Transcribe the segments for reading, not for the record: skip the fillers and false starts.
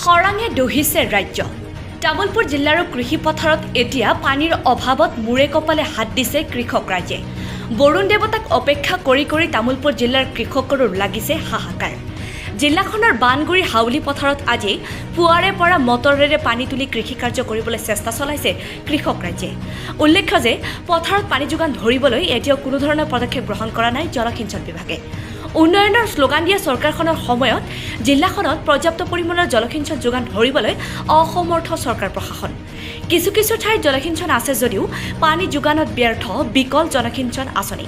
খৰাঙে দহিছে ৰাজ্য। তামুলপুৰ জিলাৰ কৃষি পথাৰত এতিয়া পানীৰ অভাৱত মূৰে কপালে হাত দিছে কৃষক ৰাইজে। বৰুণ দেৱতাক অপেক্ষা কৰি কৰি তামুলপুৰ জিলাৰ কৃষকৰো লাগিছে হাহাকাৰ। জিলাখনৰ বানগুৰি হাউলি পথাৰত আজি পুৱাৰে পৰা মটৰেৰে পানী তুলি কৃষি কাৰ্য কৰিবলৈ চেষ্টা চলাইছে কৃষক ৰাইজে। উল্লেখ্য যে পথাৰত পানী যোগান ধৰিবলৈ এতিয়াও কোনো ধৰণৰ পদক্ষেপ গ্ৰহণ কৰা নাই জলসিঞ্চন বিভাগে। উন্নয়নৰ শ্লোগান দিয়া চৰকাৰখনৰ সময়ত জিলাখনত পৰ্যাপ্ত পৰিমাণৰ জলসিঞ্চন যোগান ধৰিবলৈ অসমৰ্থ চৰকাৰ প্ৰশাসন। কিছু কিছু ঠাইত জলসিঞ্চন আছে যদিও পানী যোগানত ব্যৰ্থ বিকল জলসিঞ্চন আঁচনি।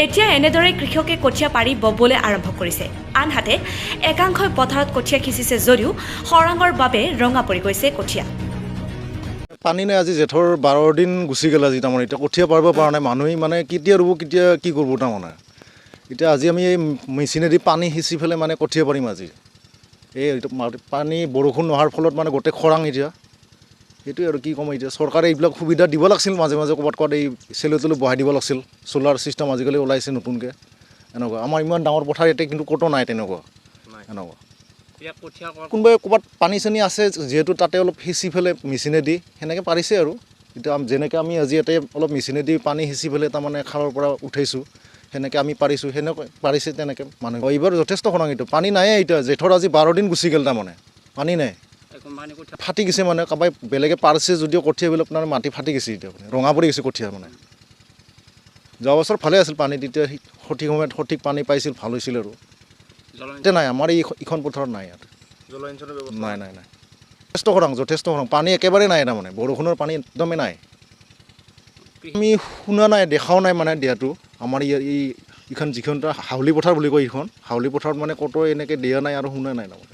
এতিয়া এনেদৰে কৃষকে কঠীয়া পাৰি ববলৈ আৰম্ভ কৰিছে। আনহাতে একাংশই পথাৰত কঠীয়া সিঁচিছে যদিও খৰাঙৰ বাবে ৰঙা পৰি গৈছে কঠীয়া। পানী নাই, আজি জেঠৰ 12 দিন গুচি গ'ল। আজি তাৰমানে এতিয়া কঠীয়া পাৰিব পৰা নাই। মানুহে মানে কেতিয়া ৰুব কেতিয়া কি কৰিব তাৰমানে। এতিয়া আজি আমি এই মেচিনেদি পানী সিঁচি পেলাই মানে কঠীয়া পাৰিম আজি। এই পানী বৰষুণ নোহোৱাৰ ফলত মানে গোটেই খৰাং এতিয়া। সেইটোৱে আৰু কি ক'ম এতিয়া। চৰকাৰে এইবিলাক সুবিধা দিব লাগিছিল, মাজে মাজে ক'ৰবাত এই চেলো তেলো বহাই দিব লাগিছিল। চ'লাৰ ছিষ্টেম আজিকালি ওলাইছে নতুনকৈ। এনেকুৱা আমাৰ ইমান ডাঙৰ পথাৰ ইয়াতে কিন্তু ক'তো নাই তেনেকুৱা। এনেকুৱা কোনোবাই ক'ৰবাত পানী চানী আছে যিহেতু তাতে অলপ সিঁচি পেলাই মেচিনেদি সেনেকৈ পাৰিছে আৰু। এতিয়া যেনেকৈ আমি আজি ইয়াতে অলপ মেচিনেদি পানী সিঁচি পেলাই তাৰমানে খালৰ পৰা উঠাইছোঁ, সেনেকৈ আমি পাৰিছোঁ, সেনেকৈ পাৰিছে তেনেকৈ মানুহ। এইবাৰ যথেষ্ট খৰাং। এইটো পানী নাই। এতিয়া জেঠৰ আজি 12 দিন গুচি গ'ল তাৰমানে পানী নাই। ফাটি গৈছে মানে কাৰোবাই বেলেগে পাৰিছে যদিও কঠীয়াবিলাক আপোনাৰ মাটি ফাটি গৈছে। এতিয়া ৰঙা পৰি গৈছে কঠীয়া মানে। যোৱা বছৰ ভালে আছিল পানী, তেতিয়া সঠিক সময়ত সঠিক পানী পাইছিল, ভাল হৈছিল আৰু। এতিয়া নাই, আমাৰ এইখন পথাৰত নাই ইয়াত নাই নাই নাই। যথেষ্ট খৰাং, যথেষ্ট খৰাং। পানী একেবাৰে নাই তাৰমানে, বৰষুণৰ পানী একদমেই নাই। আমি শুনা নাই, দেখাও নাই মানে দিয়াটো। আমাৰ ইয়াৰ এইখন যিখন হাউলি পথাৰ বুলি কয়, এইখন হাউলি পথাৰত মানে ক'তো এনেকৈ দিয়া নাই আৰু শুনা নাই তাৰমানে।